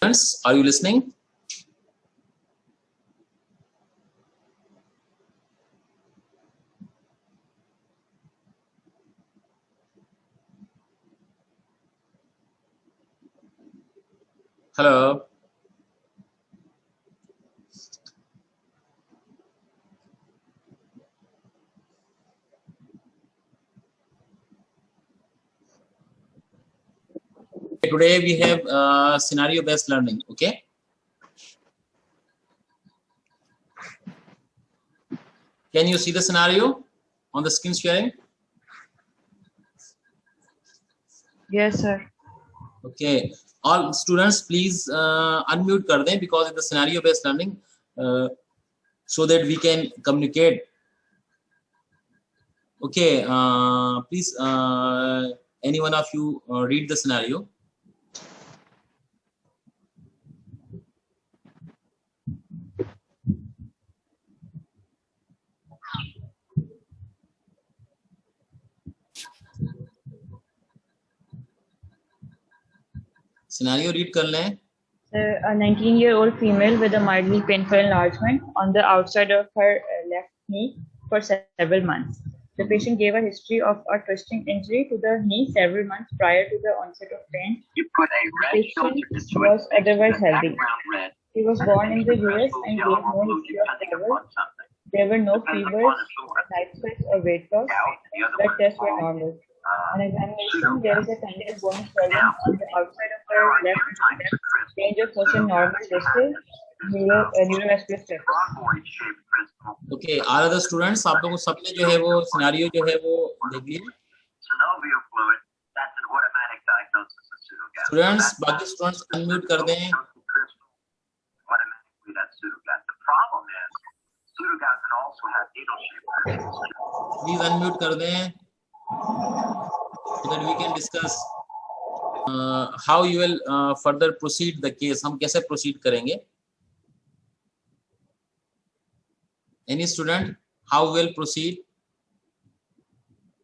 Students, are you listening? Hello. Today we have scenario based learning. Okay. Can you see the scenario on the screen sharing? Yes, sir. Okay. All students, please unmute kar dein because it's the scenario based learning, so that we can communicate. Okay. Please, any one of you read the scenario. Scenario read kar lein. A 19-year-old female with a mildly painful enlargement on the outside of her left knee for several months. The patient gave a history of a twisting injury to the knee several months prior to the onset of pain. The patient was otherwise healthy. He was born in the US and gave no history of travel. There were no fevers, night sweats, or weight loss. Blood tests were normal. On examination, there is a tiny bone swelling on the outside of her left knee. Range of motion normal, distal, neurovascular status. Okay, all other students, आप लोगों सबने जो है वो scenario जो है वो देख लिया. Students, बाकी students unmute कर दें. Please unmute कर दें so that we can discuss how you will further proceed the case. हम कैसे proceed करेंगे? Any student, how will proceed?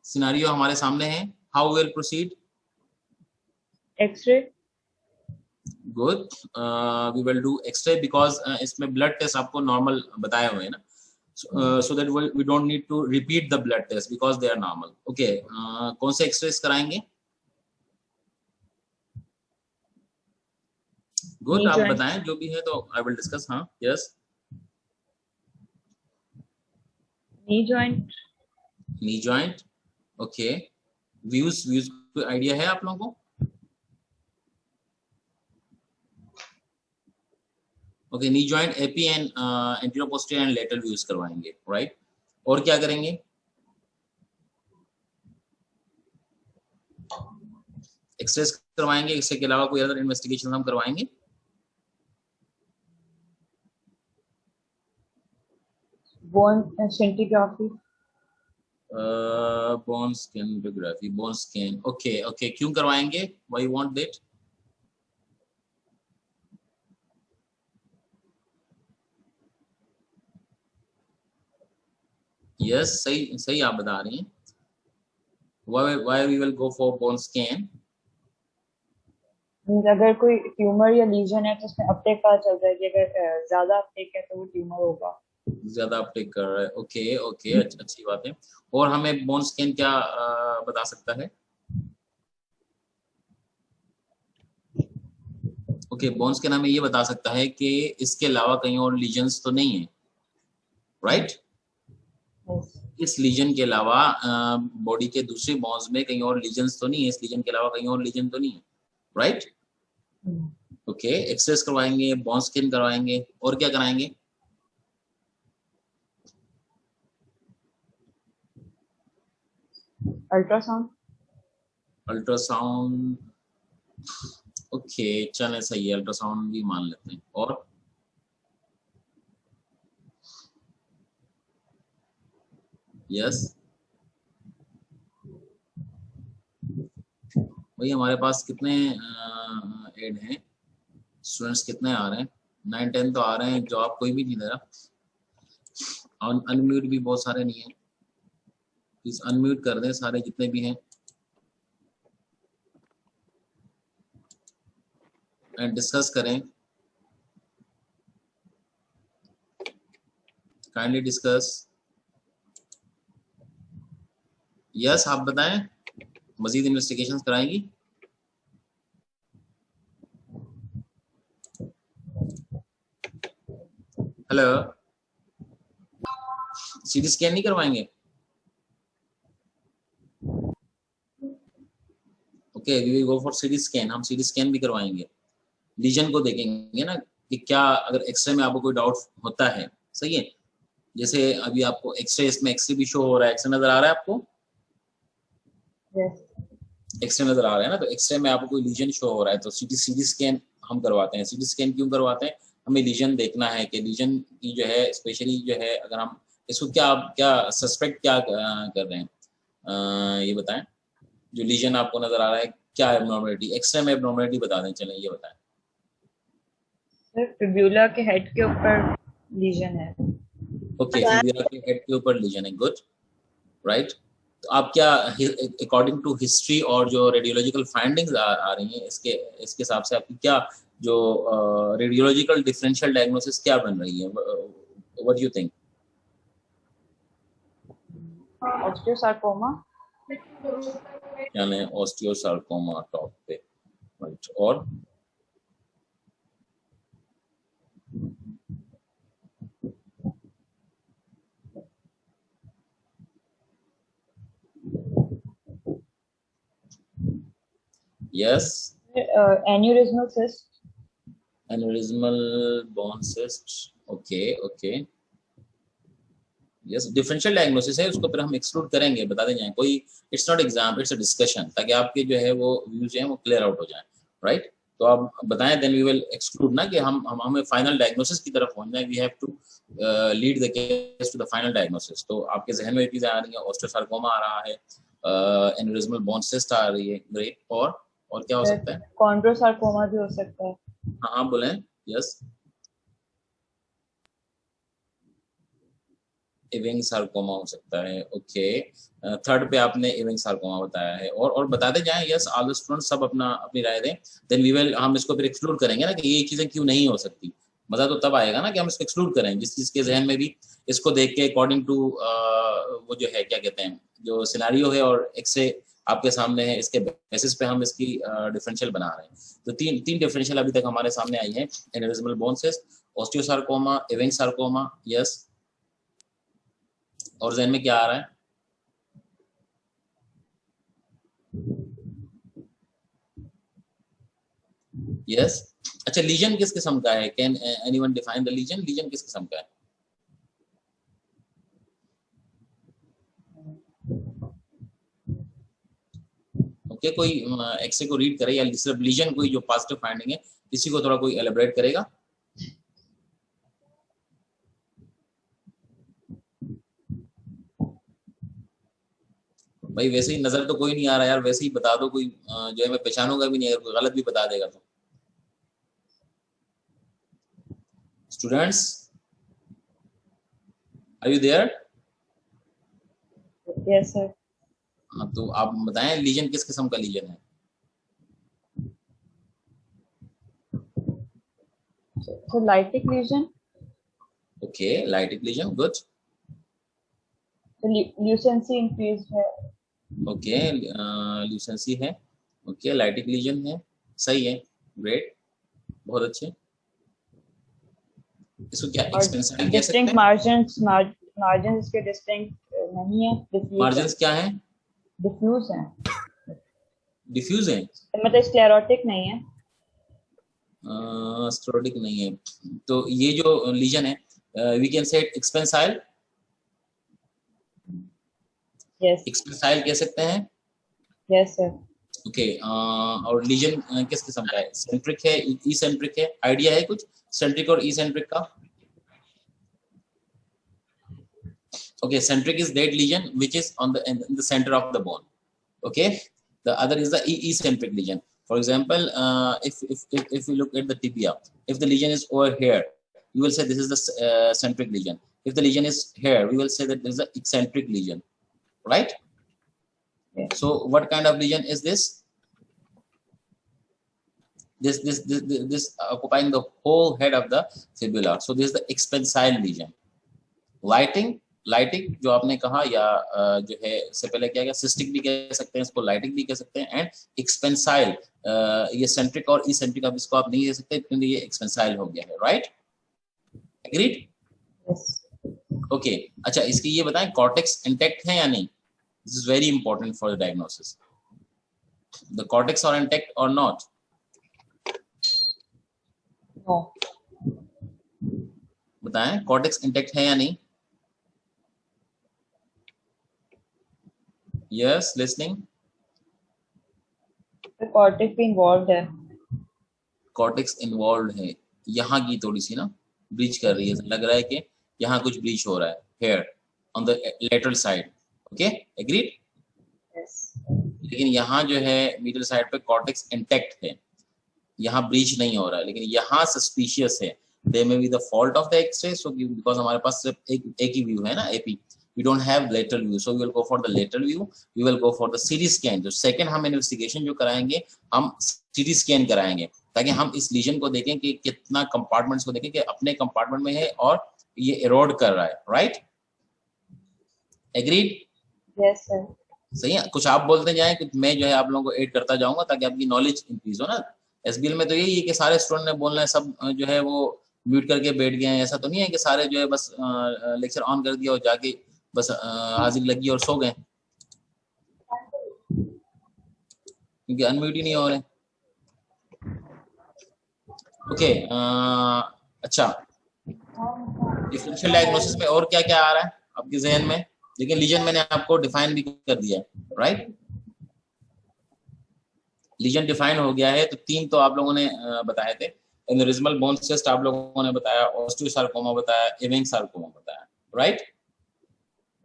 Scenario हमारे सामने है. How will proceed? X-ray. Good. We will do X-ray because इसमें blood test आपको normal बताए हुए हैं ना. So that we don't need to repeat the blood test because they are normal. Okay. कौन से X-rays कराएंगे? Good. आप बताएं जो भी है तो I will discuss. हाँ. Yes. Knee joint. Knee joint. Okay. Views कोई idea है आप लोगों को? Okay, knee joint, AP and anterior posterior and lateral views करवाएंगे, right? और क्या करेंगे? एक्सरेस करवाएंगे. इसके अलावा कोई अदर इन्वेस्टिगेशन हम करवाएंगे? Bone scintigraphy. Bone scintigraphy, bone scan. Okay, okay. क्यों करवाएंगे? Why you want that? Yes, सही आप बता रही हैं. Why we will go for bone scan? अगर कोई ट्यूमर या लीजन है तो उसमें अपटेक पता चलता है कि अगर ज्यादा अपटेक है तो वो ट्यूमर होगा. ज्यादा अपटेक कर रहा है. ओके ओके, अच्छी बात है. और हमें बोन स्कैन क्या बता सकता है? ओके, बोन स्कैन हमें ये बता सकता है कि इसके अलावा कहीं और लीजन्स तो नहीं है, राइट? इस लीजन के अलावा बॉडी के दूसरे बोन्स में कहीं और लीजन्स तो नहीं है. इस लीजन के अलावा कहीं और लीजन तो नहीं है, राइट? ओके, एक्सरेस करवाएंगे, बोन स्कैन करवाएंगे, और क्या कराएंगे? अल्ट्रासाउंड. अल्ट्रासाउंड. ओके, चलें, सही है, अल्ट्रासाउंड भी मान लेते हैं. और यस, भाई हमारे पास कितने एड हैं? स्टूडेंट्स कितने आ रहे हैं? 9-10 तो आ रहे हैं. जॉब कोई भी नहीं दे रहा. अनम्यूट भी बहुत सारे नहीं है. प्लीज अनम्यूट कर दें सारे जितने भी हैं. एंड डिस्कस करें, काइंडली डिस्कस। यस, आप बताएं, मजीद इन्वेस्टिगेशंस कराएंगी? हेलो, सीटी स्कैन नहीं करवाएंगे? Okay, we will go for CT scan. हम सीटी स्कैन भी करवाएंगे, लीजन को देखेंगे ना कि क्या, अगर एक्सरे में आपको कोई डाउट होता है, सही है। जैसे अभी आपको एक्सरे, इसमें एक्सरे भी शो हो रहा है, एक्सरे नजर आ रहा है आपको? एक्सरे नजर आ रहा है ना, तो एक्सरे में आपको कोई लीजन शो हो रहा है तो सीटी स्कैन हम करवाते हैं। सीटी स्कैन क्यों करवाते हैं? हमें लीजन देखना है कि लीजन की जो है, स्पेशली जो है, अगर हम इसको क्या सस्पेक्ट क्या कर रहे हैं, ये बताएं। जो लीजन आपको नजर आ रहा है, क्या एब्नॉर्मलिटी, एक्सरे में एब्नॉर्मलिटी बता दें, चलें ये बताएं। सर फिब्यूला के हेड के ऊपर लीजन है। ओके, फिब्यूला के हेड के ऊपर लीजन है, गुड, राइट। तो आप क्या, अकॉर्डिंग टू हिस्ट्री और जो रेडियोलॉजिकल फाइंडिंग्स आ रही हैं, इसके हिसाब से आपकी क्या जो रेडियोलॉजिकल डिफरेंशियल डायग्नोसिस क्या बन रही है? What do you think? Osteosarcoma. यानी ऑस्टियोसार्कोमा टॉप पे, राइट। और yes, aneurysmal cyst. Aneurysmal bone cyst, okay okay. Yes, differential diagnosis है, उसको फिर हम एक्सक्लूड करेंगे, बता दें जाए कोई, it's not exam, it's a discussion, ताकि आपके जो है वो व्यूज हैं वो क्लियर आउट हो जाए, राइट। तो आप बताएं, देन वी विल एक्सक्लूड ना, कि हम हमें फाइनल डायग्नोसिस की तरफ पहुंचना है। We have to lead the case to the final diagnosis. तो आपके जहन में चीजें आ रही हैं, ऑस्टियोसार्कोमा आ रहा है, एन्यूरिज्मल बोन सिस्ट आ रही है, ग्रेट। और क्या हो सकता है? कॉन्ड्रोसार्कोमा भी हो सकता है। हाँ बोलें, यस। इविंग सार्कोमा हो सकता है, ओके। थर्ड पे आपने इविंग सार्कोमा बताया है, और बताते जाएं। यस, ऑल द स्टूडेंट्स सब अपनी राय दें, देन वी विल, हम इसको फिर एक्सक्लूड करेंगे ना कि ये चीजें क्यों नहीं हो सकती। मजा तो तब आएगा ना कि हम इसको एक्सक्लूड करें, जिस चीज के जहन में भी इसको देख के अकॉर्डिंग टू वो जो है, क्या कहते हैं, जो सिनेरियो है और एक्सरे आपके सामने है, इसके बेसिस पे हम इसकी डिफरेंशियल बना रहे हैं। तो तीन डिफरेंशियल अभी तक हमारे सामने आई है, aneurysmal bone cyst, osteosarcoma, Ewing sarcoma. Yes, और जहन में क्या आ रहा है? यस, अच्छा, लीजन किस किस्म का है? Can anyone define the lesion? Lesion किस किस्म का है? ओके, कोई एक्सरे को रीड करे, या सिर्फ लीजन कोई जो पॉजिटिव फाइंडिंग है, किसी को थोड़ा कोई एलेबरेट करेगा? भाई वैसे ही नजर तो कोई नहीं आ रहा यार, वैसे ही बता दो कोई, जो है मैं पहचानूंगा भी नहीं अगर कोई गलत भी बता देगा तो। Students, are you there? Yes sir. हाँ, तो आप बताएं लीजन किस किस्म का लीजन है? So lytic lesion. Okay, lytic lesion, good. So lucency increased है। ओके, ल्यूसेंसी है, ओके, लाइटिक लीजन है, सही है, ग्रेट, बहुत अच्छे। इसको क्या एक्सपेंसाइल कह सकते डिस्टिंक्ट हैं? मार्जिन इसके डिस्टिंक्ट नहीं है। मार्जिन्स क्या है? डिफ्यूज है। डिफ्यूज है, मतलब स्क्लेरोटिक नहीं है। स्क्लेरोटिक नहीं है। तो ये जो लीजन है, वी कैन से एक्सपेंसाइल। यस, एक्सपेंसाइल कह सकते हैं। Yes sir. ओके, और लीजन किस किस्म का है? सेंट्रिक है, ई सेंट्रिक है? आइडिया है कुछ सेंट्रिक और ई सेंट्रिक का? Okay, centric is that lesion which is on in the center of the bone. Okay, the other is the eccentric lesion. For example, if we look at the tibia, if the lesion is over here, you will say this is the centric lesion. If the lesion is here, we will say that this is the eccentric lesion, right? Yes. So what kind of lesion is this? this occupying the whole head of the fibula. So this is the expansile lesion. Lytic जो आपने कहा, या जो है इससे पहले क्या, cystic भी कह सकते हैं इसको, लाइटिक भी कह सकते हैं, एंड एक्सपेंसाइल, ये सेंट्रिक और इसेंट्रिक अब इसको आप नहीं कह सकते, क्योंकि ये एक्सपेंसाइल हो गया है, राइट? एग्रीड? ओके, अच्छा इसकी ये बताएं कॉर्टेक्स इंटैक्ट है या नहीं? This is very important for the diagnosis. The cortex are intact और नॉट? बताएं कॉर्टेक्स इंटैक्ट है या नहीं? Yes, listening. The cortex भी involved है. Cortex involved है. यहाँ की थोड़ी सी ना ब्रीच कर रही है, लग रहा है कि यहाँ कुछ ब्रीच हो रहा है. Here on the lateral side. Okay, agreed? Yes. लेकिन यहाँ जो है मिडिल साइड पे कॉर्टेक्स इंटैक्ट है, यहाँ ब्रीच नहीं हो रहा है, लेकिन यहाँ सस्पिशियस है. There may be the fault of the X-ray, so because हमारे पास सिर्फ एक ही व्यू है ना, AP. We don't have lateral view, so we will go for the lateral view. We will go for the CT scan. जो second हम investigation जो कराएंगे, हम CT स्कैन कराएंगे, ताकि हम इस लीजन को देखें कि कितना कंपार्टमेंट्स को देखें कि अपने कंपार्टमेंट में है और ये एरोड कर रहा है, राइट? एग्रीड? Yes sir. सही है. कुछ आप बोलते जाएं, कुछ मैं जो है आप लोगों को ऐड करता जाऊंगा, ताकि आपकी नॉलेज इंक्रीज हो ना. SBL में तो यही है कि सारे स्टूडेंट ने बोलना है, सब जो है वो म्यूट करके बैठ गए हैं. ऐसा तो नहीं है कि सारे जो है बस लेक्चर ऑन कर दिया और जाके बस हाजिर लगी और सो गए, क्योंकि अनम्यूट ही नहीं हो रहे. ओके, अच्छा डिफरेंशियल डायग्नोसिस में और क्या क्या आ रहा है आपके जहन में? लेकिन लीजन मैंने आपको डिफाइन भी कर दिया है, राइट? लीजन डिफाइन हो गया है. तो 3 तो आप लोगों ने बताए थे. एनेरिज्मल बोन सिस्ट आप लोगों ने बताया, ऑस्टियोसार्कोमा बताया, इविंग सार्कोमा बताया, राइट?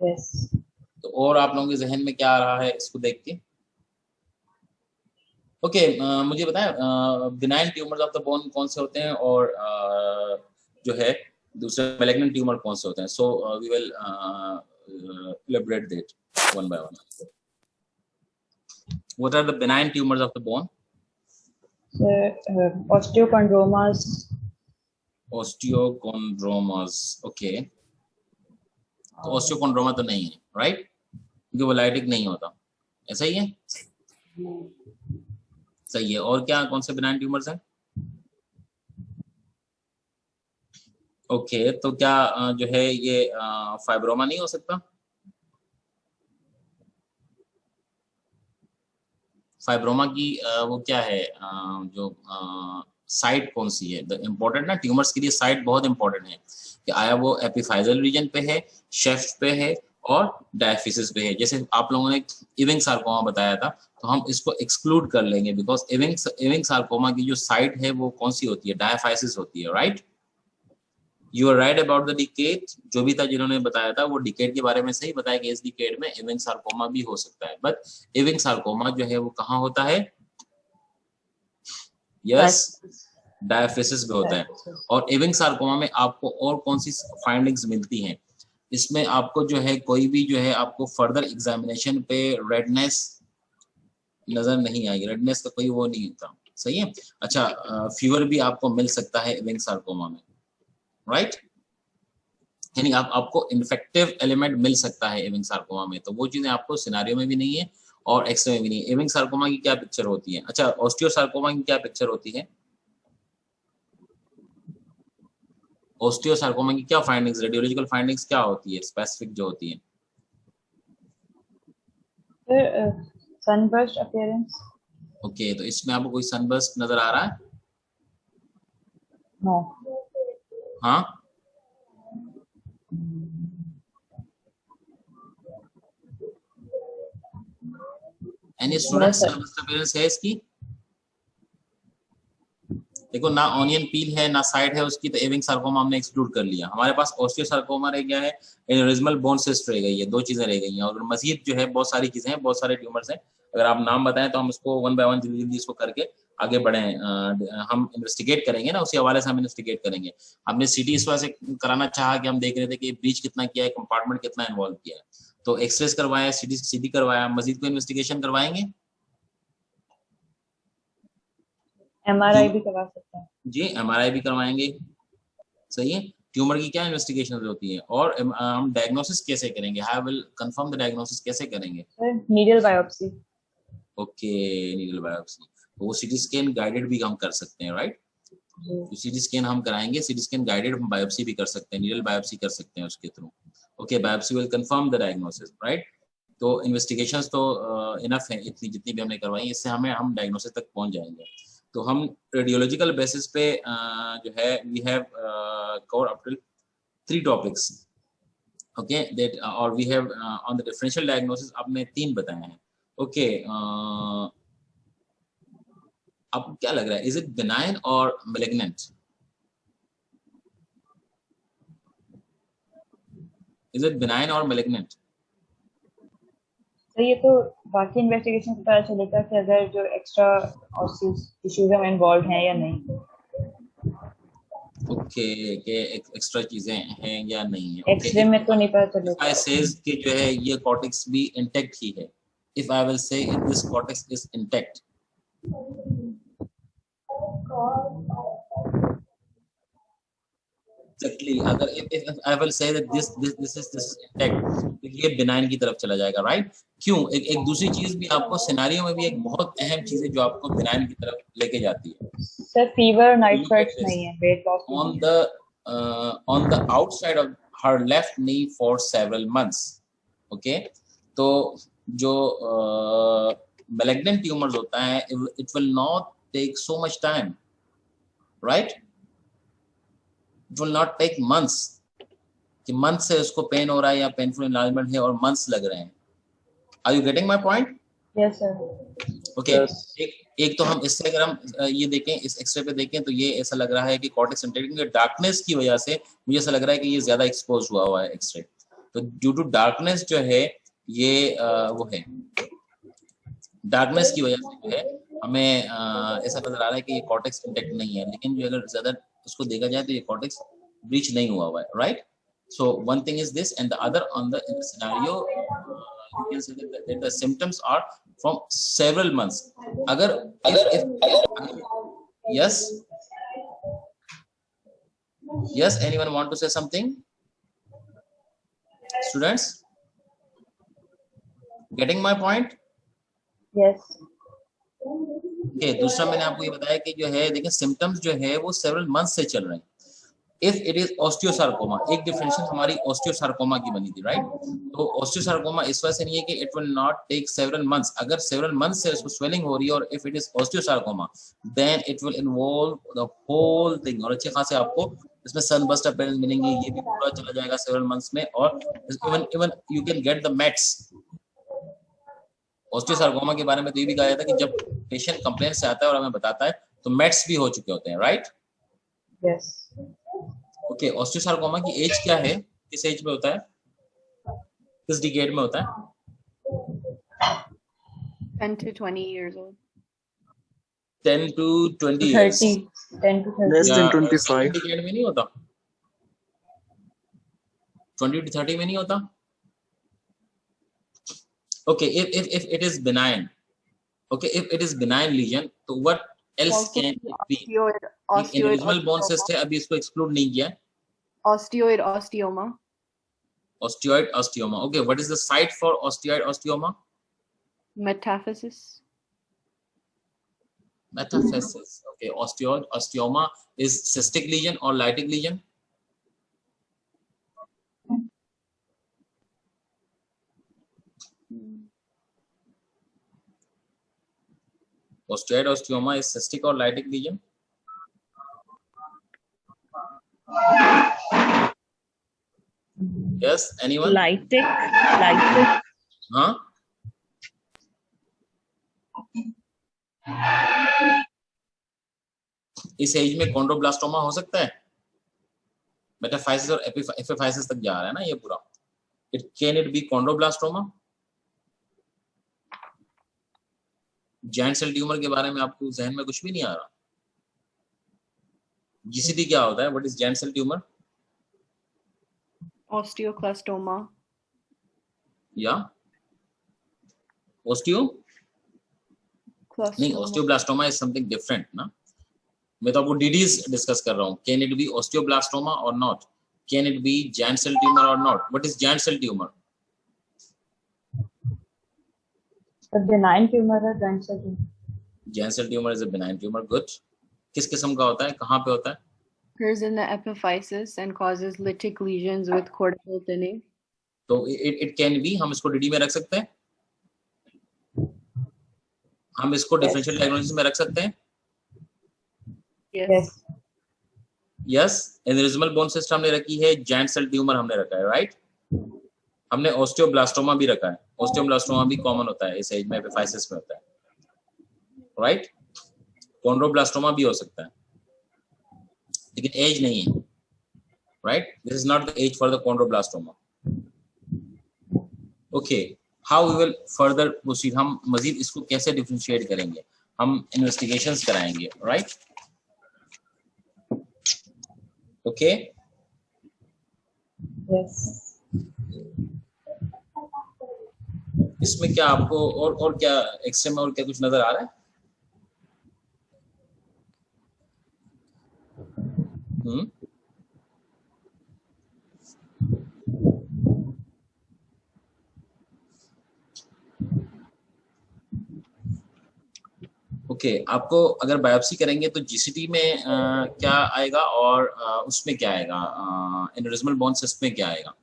Yes. तो और आप लोगों के जहन में क्या आ रहा है इसको देख के? ओके, मुझे बताएं benign tumours of the bone कौन से होते हैं और जो है दूसरे मैलिग्नेंट ट्यूमर कौन से होते हैं? So we will elaborate that one by one. What are the benign tumors of the bone? Osteochondromas. Osteochondromas, okay. तो ऑस्टियोकोंड्रोमा तो नहीं है, राइट? क्योंकि वो लाइटिक नहीं होता. ऐसा ही है? सही है. और क्या, कौन से बिनाइन ट्यूमर्स हैं? ओके, तो क्या जो है ये फाइब्रोमा नहीं हो सकता? फाइब्रोमा की वो क्या है, जो साइट कौन सी है? द इम्पोर्टेंट ना, ट्यूमर्स के लिए साइट बहुत इंपॉर्टेंट है कि आया वो एपिफाइजल रीजन पे है, शेफ्ट पे है और डायफिसिस पे है. जैसे आप लोगों ने इविंग सार्कोमा बताया था, तो हम इसको एक्सक्लूड कर लेंगे, बिकॉज इविंग सार्कोमा की जो साइट है वो कौन सी होती है? डायफाइसिस होती है, right? You are right about the decade. जो भी था जिन्होंने बताया था वो डिकेड के बारे में सही बताया कि इस डिकेड में इविंग सार्कोमा भी हो सकता है. बट इविंग सार्कोमा जो है वो कहाँ होता है? यस, डायफिसिस में होता है. और इविंग सार्कोमा में आपको और कौन सी फाइंडिंग्स मिलती हैं? इसमें आपको जो है कोई भी जो है आपको फर्दर एग्जामिनेशन पे रेडनेस नजर नहीं आएगी. रेडनेस का कोई वो नहीं होता. सही है. अच्छा, फीवर भी आपको मिल सकता है इविंग सार्कोमा में, राइट? यानी आपको इन्फेक्टिव एलिमेंट मिल सकता है इविंग सार्कोमा में. तो वो चीजें आपको सिनारियो में भी नहीं है और एक्सरे में भी नहीं है. इविंग सार्कोमा की क्या पिक्चर होती है? अच्छा, ऑस्टियोसार्कोमा की क्या पिक्चर होती है? ऑस्टियोसार्कोमा की क्या फाइंडिंग्स, रेडियोलॉजिकल फाइंडिंग्स क्या होती है स्पेसिफिक जो होती है? Sunburst appearance. ओके, तो इसमें आपको कोई सनबर्स्ट नजर आ रहा है? नो. हाँ, एनी स्टूडेंट सनबर्स्ट अपीयरेंस है इसकी? देखो, ना ऑनियन पील है ना साइड है उसकी, तो इविंग सार्कोमा हमने एक्सक्लूड कर लिया. हमारे पास ऑस्टियोसार्कोमा रह गया है, एनेरिज्मल बोन सिस्ट रह गई है. 2 चीजें रह गई हैं और मजीद जो है बहुत सारी चीजें हैं, बहुत सारे ट्यूमर्स हैं. अगर आप नाम बताएं तो हम इसको वन बाय वन जल्दी जल्दी इसको करके आगे बढ़े. हम इन्वेस्टिगेट करेंगे ना, उसी हवाले से हम इन्वेस्टिगेट करेंगे. हमने सिटी इस वजह से कराना चाहा कि हम देख रहे थे कि ब्रीच कितना किया है, कंपार्टमेंट कितना इन्वॉल्व किया है. तो एक्सरेस करवाया, सीटी करवाया. मजीद को इन्वेस्टिगेशन करवाएंगे? MRI भी करवा सकते हैं जी, MRI भी करवाएंगे, सही है। ट्यूमर की क्या इन्वेस्टिगेशन होती है और हम डायग्नोसिस कैसे करेंगे, how will confirm the diagnosis कैसे करेंगे? Sir, needle biopsy. Okay, needle biopsy, वो सीटी स्कैन गाइडेड भी हम कर सकते हैं, राइट? तो सीटी स्कैन हम कराएंगे, सीटी स्कैन गाइडेड हम बायोप्सी भी कर सकते हैं, नीडल बायोप्सी कर सकते हैं उसके through. Okay, biopsy will confirm the diagnosis, right? तो इन्वेस्टिगेशंस तो इनफ है, इतनी जितनी भी हमने करवाई, इससे हम डायग्नोसिस तक पहुंच जाएंगे। तो हम रेडियोलॉजिकल बेसिस पे जो है we have cover up till 3 topics, okay, that और we have on the differential diagnosis आपने 3 बताए हैं। ओके, आपको क्या लग रहा है, इज इट बिनाइन और मैलिग्नेंट? इज इट बिनाइन और मैलिग्नेंट? तो ये तो बाकी इन्वेस्टिगेशन से पता चलेगा कि अगर जो एक्स्ट्रा टिश्यूज में इन्वॉल्व हैं या नहीं। ओके, के एक्स्ट्रा चीजें हैं या नहीं है। एक्सरे में तो नहीं पता चलेगा। आई सेज कि जो है ये कॉर्टेक्स भी इंटैक्ट ही है, if I will say this cortex is intact, exactly, अगर if I will say that this is intact, तो ये बिनाइन की तरफ चला जाएगा, राइट? क्यों? एक दूसरी चीज भी आपको सिनेरियो में भी एक बहुत अहम चीज है जो आपको बिनाइन की तरफ लेके जाती है। सर, फीवर, नाइट स्वेट्स नहीं है, weight loss on the outside of her left knee for several months, okay? तो जो malignant tumors होता है, it will not take so much time, right? It will not take months, कि months से उसको pen हो रहा है या पेनफुल इनलार्जमेंट है और months लग रहे हैं। Are you getting my point? Yes, sir. Okay. Yes. एक तो हम इससे अगर हम ये देखें, इस एक्सरे पे देखें तो ये ऐसा लग रहा है कि कॉर्टेक्स इंटैक्ट है, डार्कनेस की वजह से मुझे ऐसा लग रहा है कि ये ज्यादा एक्सपोज हुआ है एक्सरे। तो ड्यू टू डार्कनेस जो है ये वो है, डार्कनेस की वजह से जो है हमें ऐसा नजर आ रहा है कि ये कॉर्टेक्स इंटैक्ट नहीं है, लेकिन जो अगर ज्यादा उसको देखा जाए तो ये कॉर्टेक्स ब्रीच नहीं हुआ है, right? So one thing is this, and the other on the in the scenario, you can say that the symptoms are from several months. Agar yes, yes, anyone want to say something? Students, getting my point? Yes. Okay, दूसरा मैंने आपको ये बताया कि जो है देखिए symptoms जो है वो several months से चल रहे हैं। If it is osteosarcoma, एक डिफरेंशियल हमारी osteosarcoma की बनी थी, राइट? तो osteosarcoma इस वजह से नहीं है कि it will not take several months, अगर several months से उसको swelling हो रही है और if it is osteosarcoma, then it will involve the whole thing, और अच्छे खासे आपको इसमें sunburst appearance मिलेंगे, ये भी पूरा चला जाएगा several months में, और even you can get the mets। osteosarcoma के बारे में तो ये भी कहा जाता है कि जब पेशेंट कंप्लेंट से आता है और हमें बताता है तो मेट्स भी हो चुके होते हैं, राइट? Yes. ओके, ऑस्टियोसार्कोमा की एज क्या है, किस एज में होता है, किस डिकेड में होता है? 10 to 20 years old. 10 to 20 years. 10 to 30. Less than 25. Decade में नहीं होता, 20 to 30 में नहीं होता। Okay, if it is benign, okay, if it is benign lesion, तो what else can it be? Individual bone cyst है, अभी इसको exclude नहीं किया। Osteoid osteoma. Osteoid osteoma. Okay, what is the site for osteoid osteoma? Metaphysis. Metaphysis. Okay, osteoid osteoma is cystic lesion or lytic lesion? Osteoid osteoma is cystic or lytic lesion? Yes, anyone? Lytic. हाँ? इस as में कॉन्ड्रोब्लास्टोमा हो सकता है? Metaphysis और epiphysis तक जा रहा है ना ये पूरा। Can it be chondroblastoma? Giant cell tumour के बारे में आपको जहन में कुछ भी नहीं आ रहा? जीसीटी क्या होता है? What is joint cell tumor? Osteoclastoma. या ऑस्टियो नहीं, ऑस्टियोब्लास्टोमा इज समथिंग डिफरेंट ना। मैं तो आपको डीडीज डिस्कस कर रहा हूँ. कैन इट बी ऑस्टियोब्लास्टोमा और not? Can it B giant cell tumor or not? What is giant cell tumor? A benign tumor or giant cell tumor. Giant cell tumor is a benign tumor. Good. किस किस्म का होता है, कहाँ पे होता है? Occurs in the epiphysis and causes lytic lesions with cortical thinning. तो it can be, हम इसको डीडी में रख सकते हैं, हम इसको डिफरेंशियल डायग्नोसिस में रख सकते हैं. Yes. यस. एनेरिज्मल बोन सिस्ट हमने रखी है, जायंट सेल ट्यूमर हमने रखा है, राइट. हमने ऑस्टियोब्लास्टोमा भी रखा है. ऑस्टियोब्लास्टोमा भी कॉमन होता है इस एज में, एपिफाइसिस में होता है, राइट. कॉन्ड्रोब्लास्टोमा भी हो सकता है, लेकिन एज नहीं है, right. This is not the age for the chondroblastoma. Okay, how we will further proceed? हम मजीद इसको कैसे डिफरेंशिएट करेंगे? हम इन्वेस्टिगेशंस कराएंगे, राइट. ओके. Yes. इसमें क्या आपको और क्या एक्सरे में और क्या कुछ नजर आ रहा है? ओके, आपको अगर बायोप्सी करेंगे तो जीसीटी में क्या आएगा और उसमें क्या आएगा, एनेरिज्मल बोन सिस्ट में क्या आएगा?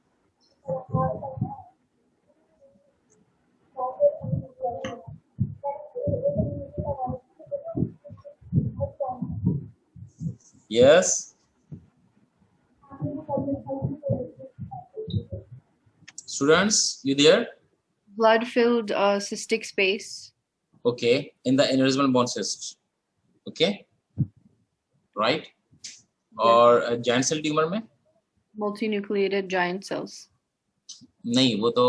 Yes. Students, you there? Blood-filled cystic space. Okay, in the aneurysmal bone cyst. Okay, right. और giant cell tumor में Multinucleated giant cells. नहीं, वो तो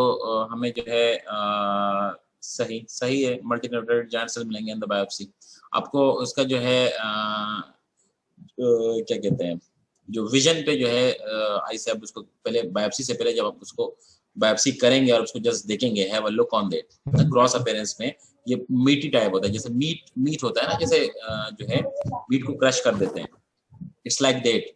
हमें जो है सही है, मल्टीन्यूक्लिएटेड जायंट सेल मिलेंगे इन द बायोप्सी. आपको उसका जो है क्या कहते हैं, जो विजन पे जो है आई से आप उसको पहले बायोप्सी से पहले जब आप उसको बायोप्सी करेंगे और उसको जस्ट देखेंगे, have a look on that. Gross appearance में ये मीटी टाइप होता है, जैसे मीट होता है ना, जैसे जो है मीट को क्रश कर देते हैं, इट्स लाइक दैट,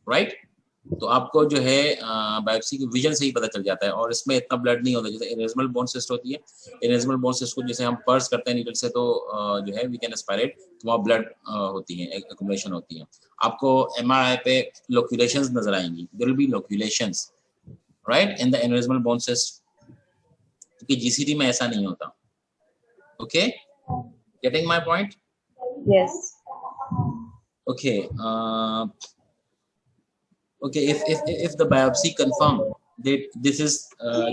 राइट. तो आपको जो है बायोप्सी की विजन से ही पता चल जाता है, और इसमें इतना ब्लड नहीं होता. जैसे एनेरिज्मल बोन सिस्ट होती है, एनेरिज्मल बोन सिस्ट को जैसे हम पर्स करते हैं नीडल से, तो जो है वी कैन एस्पायरेट, तो वहाँ ब्लड होती है, एक्युमुलेशन होती है. आपको एमआरआई पे लोक्यूलेशंस नजर आएंगी, there will be loculations, right, in the aneurysmal bone cyst, क्योंकि जीसीटी में ऐसा नहीं होता. Okay, getting my point? Yes. Okay. Okay, if the biopsy confirm that this is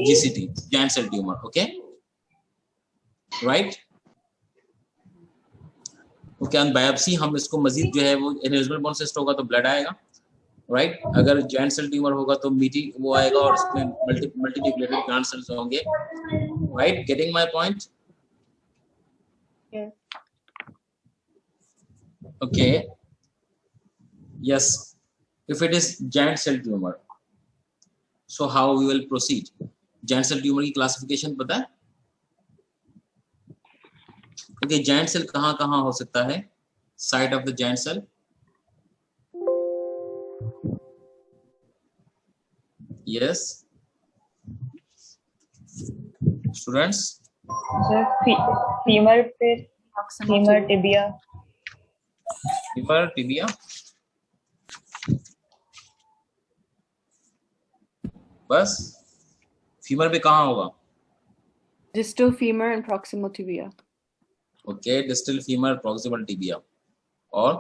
GCT, giant cell tumor, okay, right. Okay, on biopsy हम इसको मजीद जो है वो एनेरिज्मल बोन सिस्ट होगा तो ब्लड आएगा, राइट. अगर giant cell tumor होगा तो मीटी वो आएगा और उसमें मल्टीन्यूक्लिएटेड giant cells होंगे, right. Getting my point? Yeah. Okay. Yes. If it is giant cell tumor, so how we will proceed? Giant cell tumor की classification पता है? Okay, giant cell कहाँ हो सकता है? Site of the giant cell? Yes. Students? Sir, femur पे, femur tibia. Femur tibia. बस. Femur पे कहाँ होगा? Distal femur and proximal tibia. Okay, distal femur, proximal tibia, और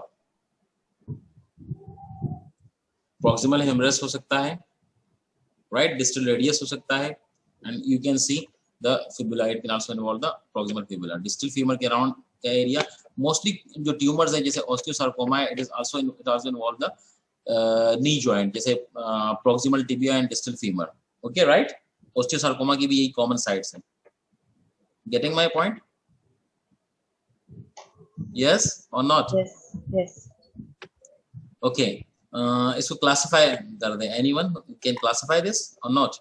प्रॉक्सिमल हेमरेस हो सकता है, राइट. डिस्टल रेडियस हो सकता है, and you can see the fibula. It can also involve the proximal fibula. Distal femur के अराउंड का area mostly जो ट्यूमर्स है, जैसे osteosarcoma, it also involve the knee joint, जैसे proximal tibia and distal femur. Okay, right. Osteosarcoma की भी यही common sites हैं. Getting my point? यस और नॉट? Yes. Yes. ओके, इसको क्लासिफाई कर दें. एनीवन कैन क्लासिफाई दिस और नॉट?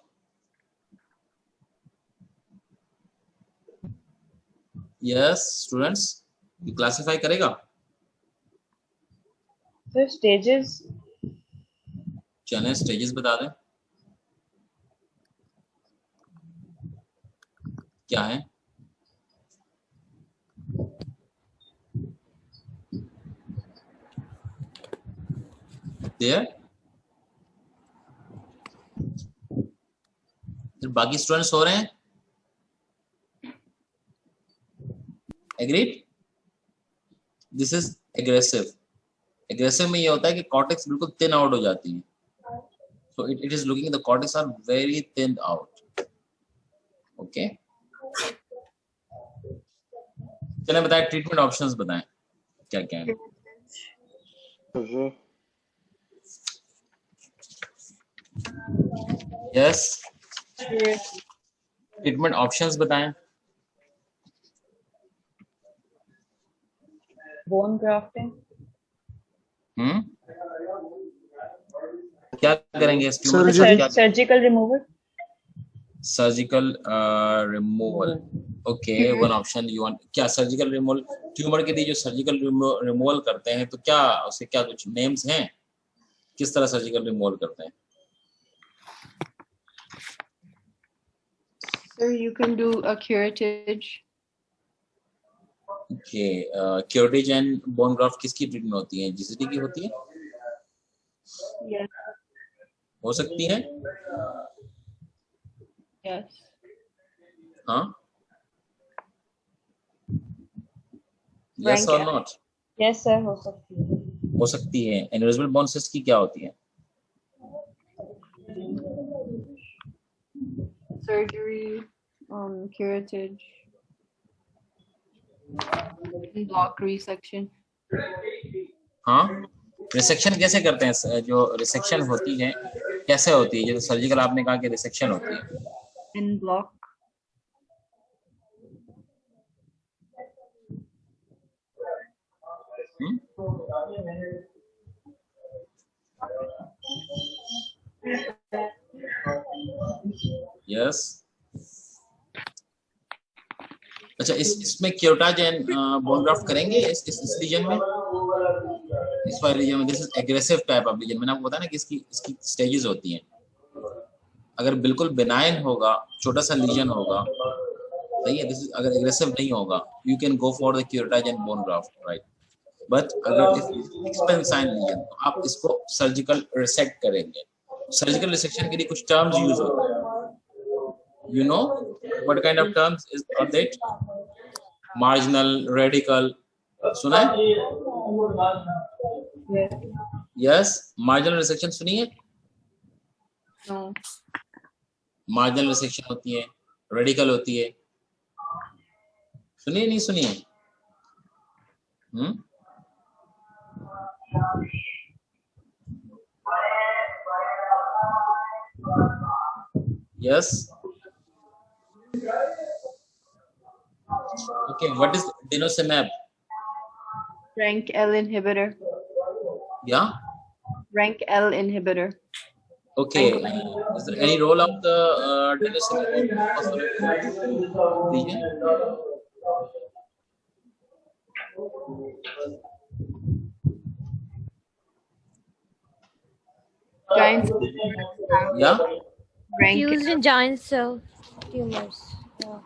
यस स्टूडेंट्स, ये क्लासिफाई करेगा? So stages. चलें स्टेजेस बता दें क्या है. There. तो बाकी स्टूडेंट्स हो रहे हैं. Agreed? This is aggressive. Aggressive में ये होता है कि कॉर्टेक्स बिल्कुल थिन आउट हो जाती है. So it is looking the cortex are very thinned out. Okay. चलें बताएं ट्रीटमेंट ऑप्शंस बताएं क्या क्या है. यस ट्रीटमेंट ऑप्शंस बताएं. Bone grafting. क्या करेंगे इस ट्यूमर के साथ क्या. Surgical removal. Surgical removal. Okay one option you want. क्या सर्जिकल रिमूवल ट्यूमर के लिए जो सर्जिकल रिमूवल करते हैं तो क्या उसे क्या कुछ नेम्स हैं किस तरह सर्जिकल रिमूवल करते हैं. So you can do a curettage. Okay curettage and bone graft किसकी ट्रीटमेंट होती है. जीसीटी की होती है. Yes. हो सकती है. Yes. हाँ. यस और नॉट. Yes sir, हो सकती है. हो सकती है. एन्यूरिज्मल बोन सिस्ट की क्या होती है. Surgery, curettage, block resection. हाँ रिसेक्शन कैसे करते हैं. जो रिसेक्शन होती है कैसे होती है. जैसे सर्जिकल आपने कहा कि रिसेक्शन होती है. In block. यस. अच्छा इसमें क्यूरेटाज एंड बोन ग्राफ्ट करेंगे इस रीजन में. इस वाले रीजन में this is aggressive type of region. मैंने आपको बताया ना कि इसकी स्टेजेस होती हैं. अगर बिल्कुल बिनाइन होगा छोटा सा लीजन होगा सही है. दिस इज अगर एग्रेसिव नहीं होगा you can go for the curettage and bone graft right. But अगर एक्सपेंसाइन लीजन तो आप इसको सर्जिकल रिसेक्ट करेंगे. सर्जिकल रिसेक्शन के लिए कुछ टर्म्स यूज होते हैं. You know what kind of terms are that? Marginal, radical. सुना है? Yes. Marginal resection सुनी है? No. Marginal resection होती है, radical होती है. सुनी है नहीं सुनी है? Yes. Okay, what is denosumab? Rank L inhibitor. Yeah. Rank L inhibitor. Okay. Is there any role of the denosumab region? Giant. Yeah. Rank. Used in giant cell tumors. Yeah.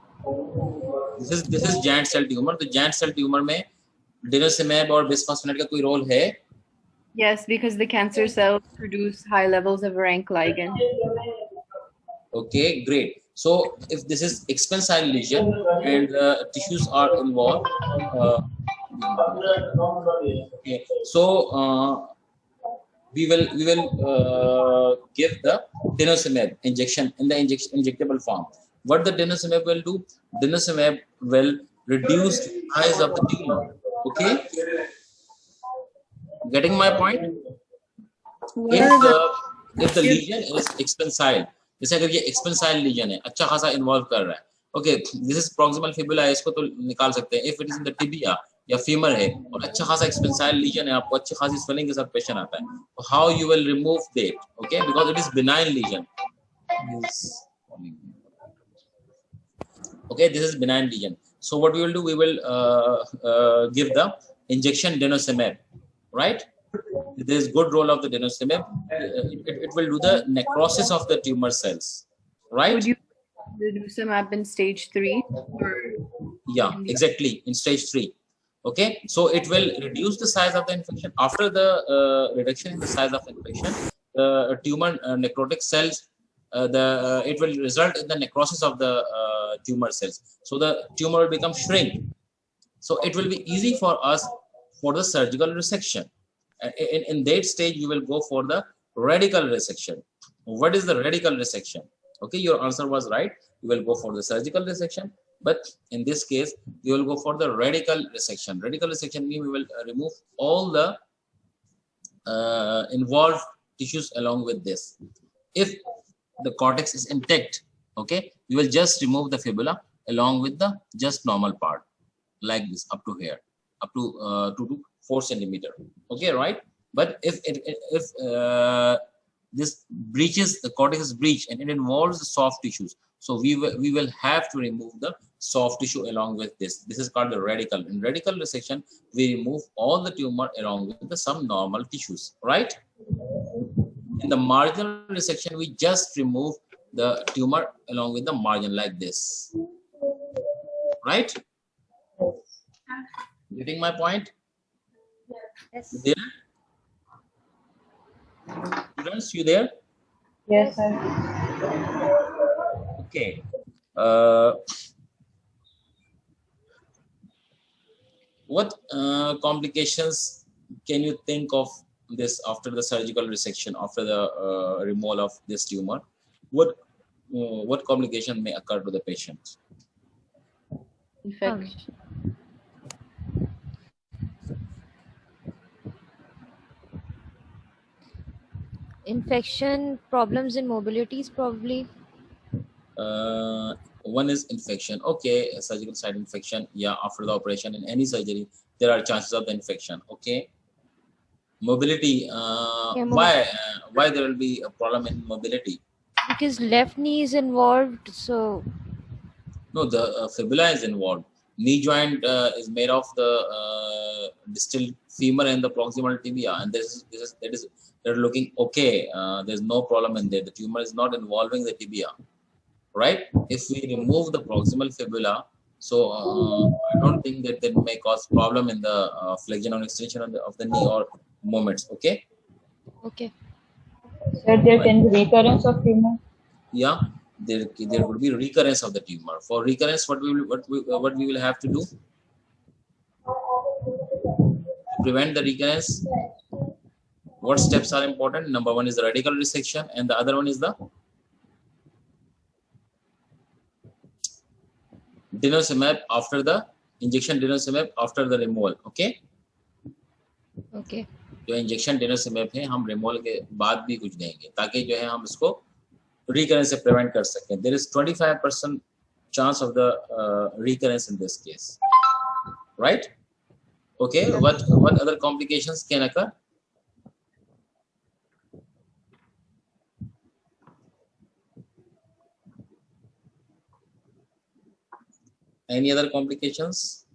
This is giant cell tumor. तो giant cell tumor में denosumab और bisphosphonate का कोई role है? Yes, because the cancer cells produce high levels of rank ligand. Okay, great. So if this is expansile lesion and tissues are involved, okay, so we will give the denosumab injection in the injectable form. What the denosumab will do? Denosumab will reduce the size of the tumor. Okay, getting my point? If the lesion is expansile, जैसे अगर ये एक्सपेंसाइल legion है अच्छा खासा involve कर रहा है. Okay this is proximal fibula है इसको तो निकाल सकते हैं. If it is in the tibia या फीमर है और अच्छा खासा एक्सपेंसाइल लीजन है आपको अच्छी खासी स्वेलिंग के साथ पेशेंट आता है तो how you will remove that. Okay because it is benign lesion. Okay, this is benign lesion. So what we will do, we will give the injection denosumab, right? there is good role of the denosumab. It will do the necrosis of the tumor cells, right? Would you denosumab in stage 3? Or Yeah, exactly, in stage 3. Okay, so it will reduce the size of the infection. After the reduction in the size of infection, the tumor necrotic cells, it will result in the necrosis of the tumor cells. So the tumor will become shrink. So it will be easy for us for the surgical resection. In that stage, you will go for the radical resection. What is the radical resection? Okay, your answer was right. You will go for the surgical resection, but in this case, you will go for the radical resection. Radical resection means we will remove all the involved tissues along with this. If the cortex is intact, okay, you will just remove the fibula along with the just normal part, like this, up to here, up to 2 to 4 centimeter. Okay, right? But if this breaches, the cortex is breached and it involves the soft tissues, so we will have to remove the soft tissue along with this. This is called the radical. In radical resection, we remove all the tumor along with some normal tissues, right? In the marginal resection, we just remove the tumor along with the margin like this, right? Getting my point? Yes. You there? Students, you there? Yes, sir. Okay. What complications can you think of this after the surgical resection, after the removal of this tumor? What complication may occur to the patient? infection? Infection, problems in mobilities, probably. One is infection. Okay, a surgical site infection. Yeah, after the operation in any surgery, there are chances of the infection. Okay. Mobility. Why there will be a problem in mobility? Because left knee is involved, so No, the fibula is involved. Knee joint is made of the distal femur and the proximal tibia, and they're looking okay. There's no problem in there. The tumor is not involving the tibia, right? If we remove the proximal fibula, so I don't think that may cause problem in the flexion or extension of the knee or movements. Okay. okay. Sir, there can be recurrence of tumor. Yeah, there would be recurrence of the tumor. For recurrence, what we will have to do to prevent the recurrence? What steps are important? Number 1 is the radical resection, and the other one is the denosumab after the injection, denosumab after the removal. Okay. Okay. जो injection डेनोसमेब है हम removal के बाद भी कुछ देंगे ताकि जो है हम इसको recurrence से prevent कर सकें. There is 25% chance of the recurrence in this case, right? Okay. What other complications can occur? Any other complications?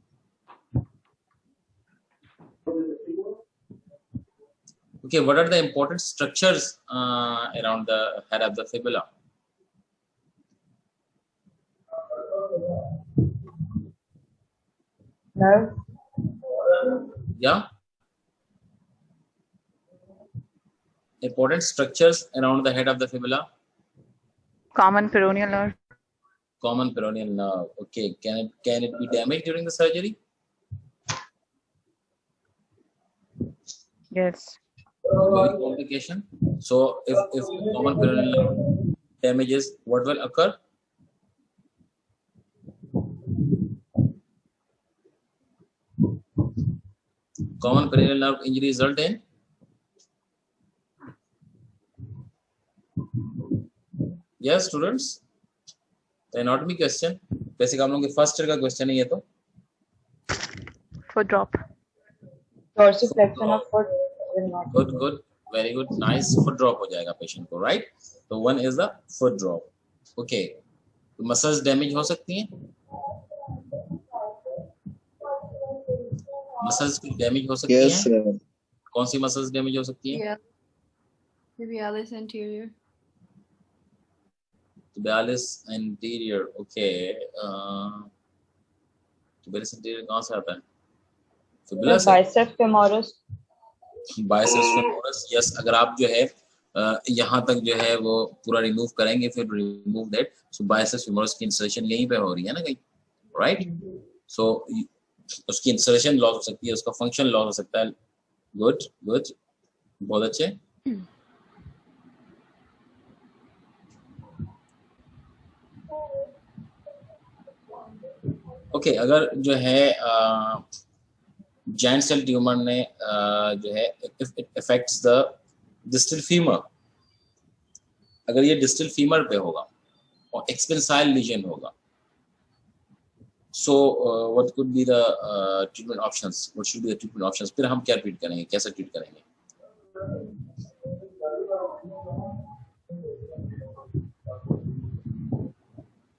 Okay, what are the important structures around the head of the fibula? Nerve. Yeah. Important structures around the head of the fibula. Common peroneal nerve. Common peroneal nerve. Okay, can it be damaged during the surgery? Yes. Very complication. So if common peroneal nerve damages, what will occur? Common peroneal nerve injury result in yes students. The anatomy question. Basic हम लोग के first year का question है ये तो. Foot drop. Dorsiflexion of foot will not. Good, very good, nice. Foot drop हो जाएगा patient को, right? So one is the foot drop. Okay. तो muscles damage हो सकती हैं? Muscles की damage हो सकती हैं? Yes, sir. कौन सी मसल्स डैमेज हो सकती है? Yeah. Tibialis anterior. tibialis anterior, okay. tibialis anterior कहाँ से आता है? फिबुला से? Biceps femoris. Biceps femoris, yes. अगर आप जो है यहाँ तक जो है वो पूरा रिमूव करेंगे, फिर remove that, so biceps femoris की इंसर्शन यहीं पे हो रही है ना कहीं, राइट? सो उसकी इंसर्शन लॉस हो सकती है, उसका फंक्शन लॉस हो सकता है। गुड गुड, बहुत अच्छे। ओके, अगर जो है जाइंट सेल ट्यूमर ने जो है it affects the distal femur, अगर ये डिस्टल फीमर पे होगा और एक्सपेंसाइल लीजन होगा, so what could be the treatment options, what should be the treatment options? फिर हम क्या ट्रीट करेंगे, कैसे ट्रीट करेंगे?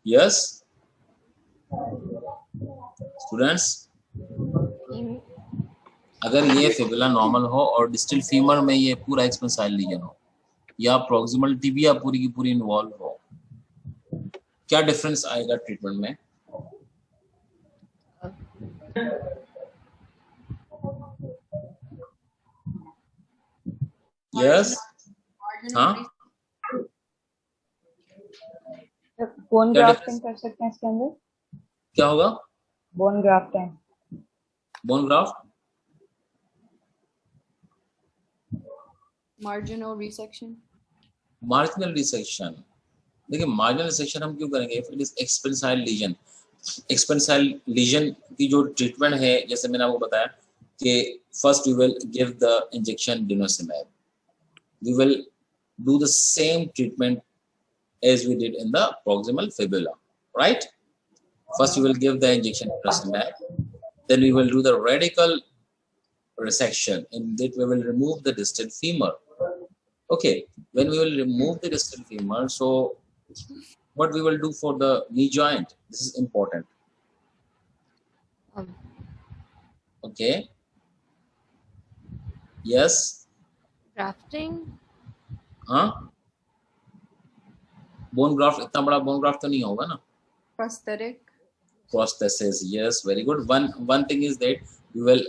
यस स्टूडेंट्स, अगर ये फिबुला नॉर्मल हो और डिस्टल फीमर में ये पूरा एक्सपेंसाइल लीजन हो या प्रॉक्सिमल टिबिया पूरी की पूरी इन्वॉल्व हो, क्या डिफरेंस आएगा ट्रीटमेंट में? यस, हाँ, बोन क्या ग्राफ्टिंग कर सकते हैं इसके अंदर। क्या होगा? Bone grafting. Bone graft, Marginal resection. Marginal resection. देखिए, मार्जिनल रिसेक्शन हम क्यों करेंगे? It is expansile lesion. Expansile lesion की जो ट्रीटमेंट है, जैसे मैंने आपको बताया कि first we will give the injection denosumab, we will do the same treatment as we did in the proximal fibula, right? First we will give the injection denosumab, then we will do the radical resection, in that we will remove the distal femur. Okay, when we will remove the distal femur, so what we will do for the knee joint, this is important. Okay, yes, Grafting. हाँ, bone graft, इतना बड़ा bone graft तो नहीं होगा ना? Prosthetic. Prosthesis, yes, very good. One thing is that we will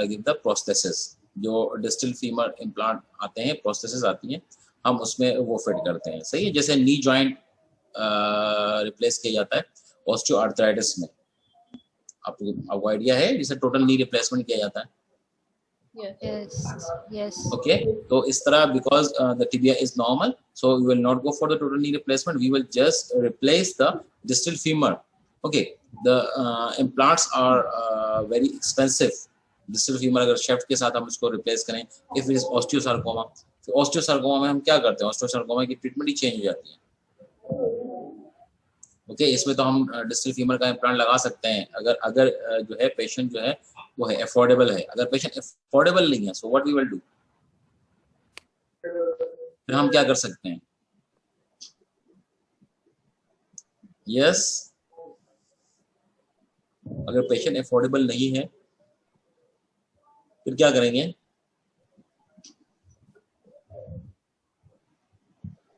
give the prosthesis. जो distal femur implant आते हैं, प्रोस्थेसिस आती हैं, हम उसमें वो फिट करते हैं, सही है। जैसे नी जॉइंट रिप्लेस किया जाता है ऑस्टियोआर्थराइटिस में, आपको आइडिया है, जिसे टोटल नी रिप्लेसमेंट किया जाता है। Yes. Yes. Okay, तो इस तरह, because the tibia is normal, so we will not go for the total knee replacement, we will just replace the distal femur. Okay, the implants are very expensive. distal femur अगर shaft के साथ हम उसको replace करें, if it is osteosarcoma, तो osteosarcoma में हम क्या करते हैं? osteosarcoma की ट्रीटमेंट ही चेंज हो जाती है। ओके, इसमें तो हम डिस्टल फीमर का इम्प्लांट लगा सकते हैं अगर जो है पेशेंट जो है वो है अफोर्डेबल है। अगर पेशेंट अफोर्डेबल नहीं है, so what we will do, फिर हम क्या कर सकते हैं? यस, अगर पेशेंट अफोर्डेबल नहीं है फिर क्या करेंगे?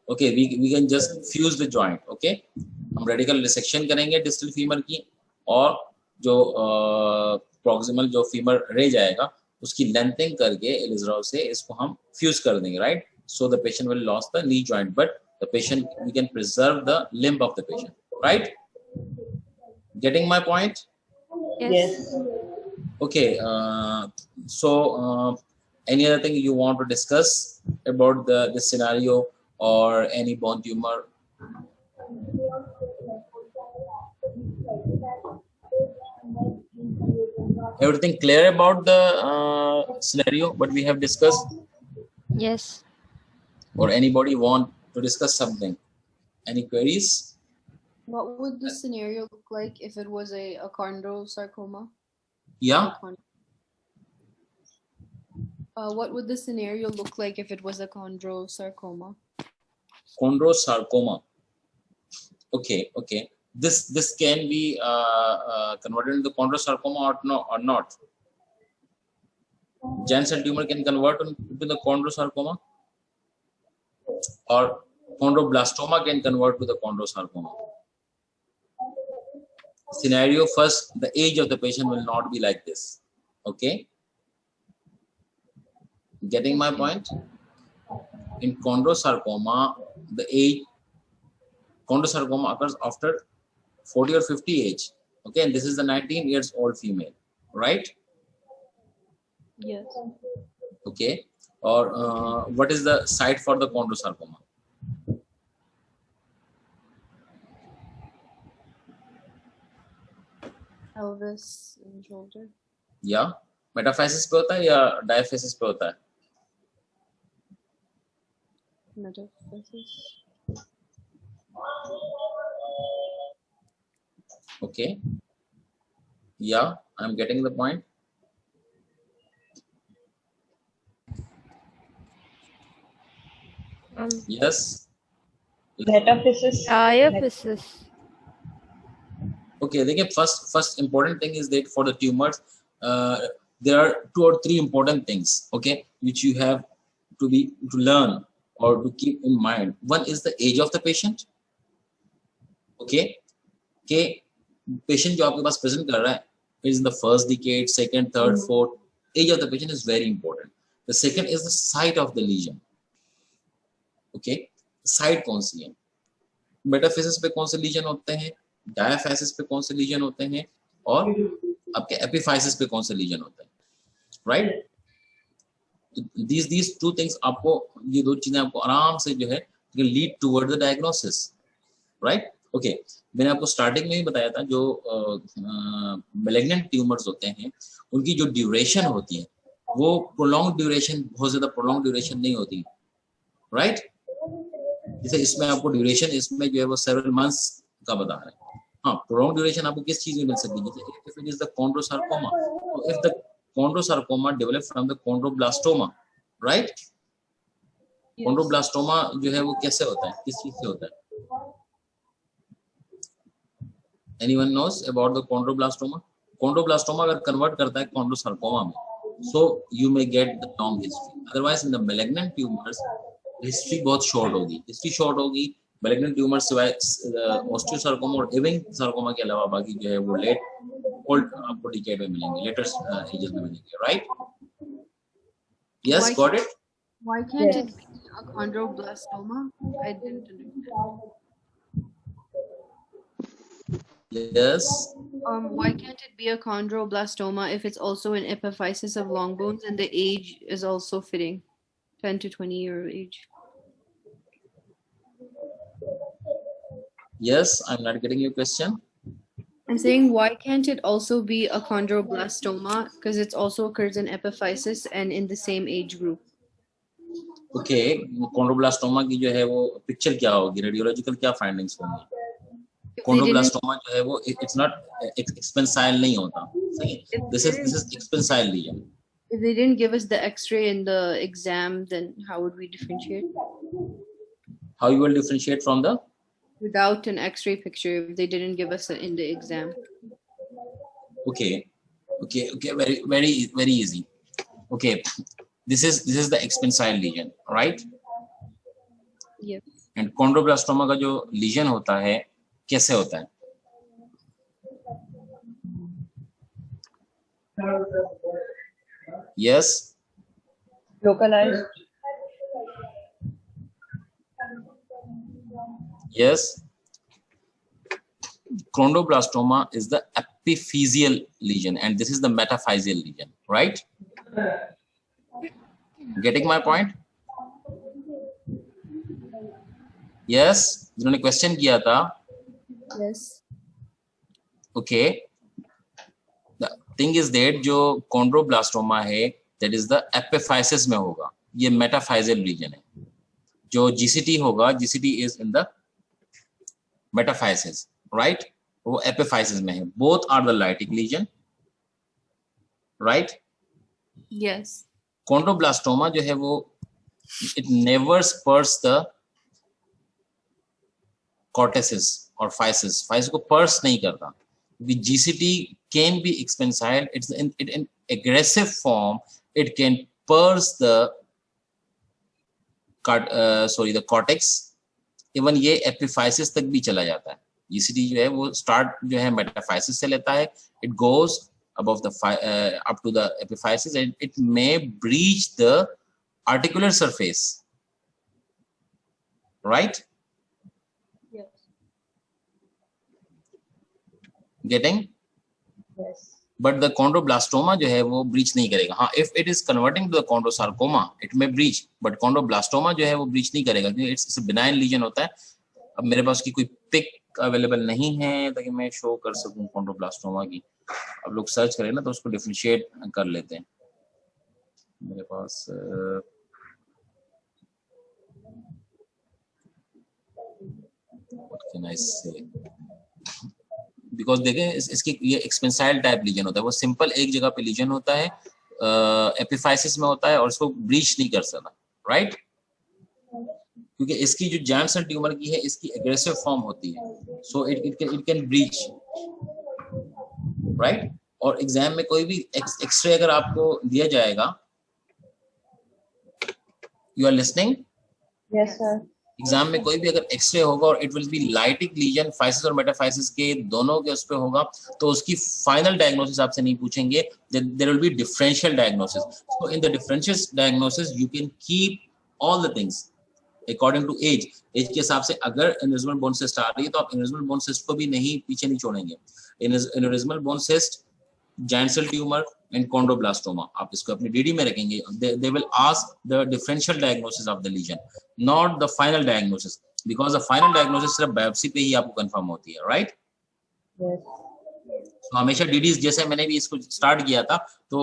Okay, we can just fuse the joint. Okay, हम रेडिकल रिसेक्शन करेंगे डिस्टल फीमर की, और जो प्रॉक्सिमल जो फीमर रह जाएगा उसकी लेंथिंग करके एलिजराव से इसको हम फ्यूज कर देंगे, right? So the patient will loss the knee joint, but the patient, we can preserve the limb of the patient, right? Getting my point? Yes. Okay, so any other thing you want to discuss about this scenario or any bone tumor? Everything clear about the scenario what we have discussed? Yes. Or anybody want to discuss something? Any queries? What would the scenario look like if it was a chondrosarcoma? Yeah, What would the scenario look like if it was a chondrosarcoma? chondrosarcoma. Okay. This can be converted into chondrosarcoma or not? Giant cell tumor can convert into the chondrosarcoma, or chondroblastoma can convert to the chondrosarcoma. Scenario first, the age of the patient will not be like this. Okay, getting my point? In chondrosarcoma, the age, chondrosarcoma occurs after 40 or 50 age. Okay, and this is the 19 years old female, right? Yes. Okay, or what is the site for the chondrosarcoma? Pelvis and shoulder. या मेटाफेसिस पे होता है या डायफेसिस पे होता है? Metaphysis. Okay, yeah, I'm getting the point. Yes. Metaphysis. Diaphysis. Okay, देखिए first important thing is that for the tumors, there are 2 or 3 important things, okay, which you have to learn or to keep in mind. One is the age of the patient. Okay, okay, patient जो आपके पास present कर रहा है is in the first decade, second, third, fourth. Age of the patient is very important. The second is the site of the lesion. Okay, site कौन सी है? मेटाफेसिस पे कौन से लीजन होते हैं, डायाफेसिस पे कौन से लीजन होते हैं, और आपके एपिफाइसिस पे कौन से लीजन होते हैं, राइट? these 2 things आपको, ये 2 चीजें आपको आराम से जो है lead toward the diagnosis, right? Okay, मैंने आपको स्टार्टिंग में ही बताया था जो मैलिग्नेंट ट्यूमर्स होते हैं उनकी जो ड्यूरेशन होती है वो प्रोलॉन्ग ड्यूरेशन, बहुत ज्यादा प्रोलॉन्ग ड्यूरेशन नहीं होती, राइट? जैसे इसमें आपको ड्यूरेशन इसमें जो है वो सेवरल मंथ्स का बता रहा है. हाँ, प्रोलॉन्ग ड्यूरेशन आपको किस चीज में मिल सकती है? जैसे if it is the chondrosarcoma, if the chondrosarcoma develop from the chondroblastoma, right? chondroblastoma जो है वो कैसे होता है, किस चीज से होता है? Anyone knows about the chondroblastoma? Chondroblastoma अगर कन्वर्ट करता है chondrosarcoma में, so you may get the long history. Otherwise in the malignant tumors history बहुत शॉर्ट होगी. हिस्ट्री शॉर्ट होगी मैलिग्नेंट ट्यूमर सिवाय ऑस्टियोसार्कोमा और इविंग सार्कोमा के अलावा बाकी जो है वो लेट ओल्ड आपको डिकेड में मिलेंगे, लेटर एजेस में मिलेंगे, right? Yes, got it? Why can't it be a chondroblastoma? I didn't understand. Yes. Why can't it be a chondroblastoma if it's also an epiphysis of long bones and the age is also fitting, 10 to 20 year age? Yes, I'm not getting your question. I'm saying why can't it also be a chondroblastoma because it also occurs in epiphysis and in the same age group. Okay, chondroblastoma की जो है वो picture क्या होगी, radiological क्या findings होंगी? chondroblastoma जो है वो it's not expansile नहीं होता, सही? This is expansile lesion. If they didn't give us the x-ray in the exam, then how would we differentiate? How you will differentiate from the? Without an x-ray picture, if they didn't give us it in the exam. Okay, very easy. Okay, this is the expansile lesion, right? Yes. And chondroblastoma का जो lesion होता है कैसे होता है? Yes. Localized. Yes. Chondroblastoma is the epiphyseal lesion and this is the metaphyseal lesion, right? Getting my point? Yes. जिन्होंने question किया था. Yes. Okay. The thing is that जो chondroblastoma है that is the epiphysis में होगा. ये metaphyseal region है. जो GCT होगा, GCT is in the metaphysis, right? वो epiphysis में है. Both are the lytic lesion, right? Yes. Chondroblastoma जो है वो it never spurs the cortices or physis. Physis को purse नहीं करता. The GCT can be expansile. It's in aggressive form it can purse the the cortex. Even ये epiphysis तक भी चला जाता है. ECD जो है वो स्टार्ट जो है मेटाफाइसिस से लेता है. It goes above the up to the epiphysis and it may breach the articular surface. Right? Yes. Getting? Yes. But the chondroblastoma जो है वो breach नहीं करेगा. हाँ, if it is converting to the chondrosarcoma, it may breach, but chondroblastoma जो है वो breach नहीं करेगा क्योंकि it's a benign lesion होता है. अब मेरे पास की कोई पिक अवेलेबल नहीं है ताकि मैं शो कर सकूं chondroblastoma की. अब लोग सर्च करें ना तो उसको डिफरेंशिएट कर लेते हैं. मेरे पास what can I say? Because देखें इसकी ये एक्सपेंसाइल टाइप लीजन होता है. वो सिंपल एक जगह पे लीजन होता है, एपिफाइसिस में होता है और इसको ब्रीच नहीं कर सकता. राइट? क्योंकि इसकी जो जैम सेल ट्यूमर की है इसकी एग्रेसिव फॉर्म होती है, so it can breach. Right? और एग्जाम में कोई भी एक्सरे अगर आपको दिया जाएगा, you are listening? Yes, sir. Exam में कोई भी अगर एक्सरे होगा और it will be lytic lesion, physis और मेटाफाइसिस के दोनों के उस पे होगा, तो उसकी फाइनल डायग्नोसिस आपसे नहीं पूछेंगे. There will be differential diagnosis. So in the differential diagnosis you can keep all the things according to age. Age के हिसाब से अगर एनेरिज्मल बोन सिस्ट आ रही है तो आप एनेरिज्मल बोन सिस्ट को भी नहीं पीछे नहीं छोड़ेंगे. Aneurysmal bone cyst, giant cell tumor and chondroblastoma, आप इसको अपनी DD में रखेंगे. They will ask the differential diagnosis of the lesion, not the final diagnosis, because the final diagnosis सिर्फ biopsy पे ही आपको confirm होती है. right? Yes. So हमेशा DDs, जैसे मैंने भी इसको स्टार्ट किया था तो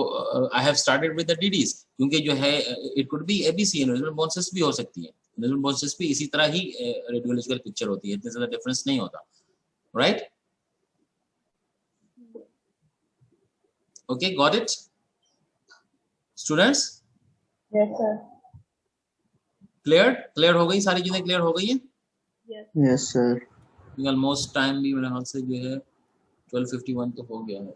I have started with the DDs, क्योंकि जो है it could be ABC, aneurysmal bone cyst भी हो सकती है. aneurysmal bone cyst भी इसी तरह ही रेडियोलॉजिकल पिक्चर होती है, इतने ज्यादा डिफरेंस नहीं होता. right? Okay, got it? Students? Yes, sir. Clear हो गई, सारी चीजें क्लियर हो गई है? Yes, sir. ऑलमोस्ट टाइम भी मेरे हाथ से जो है 12:51 तो हो गया है.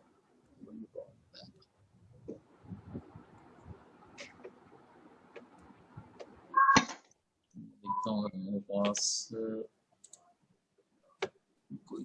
देखता हूँ अगर मेरे पास कोई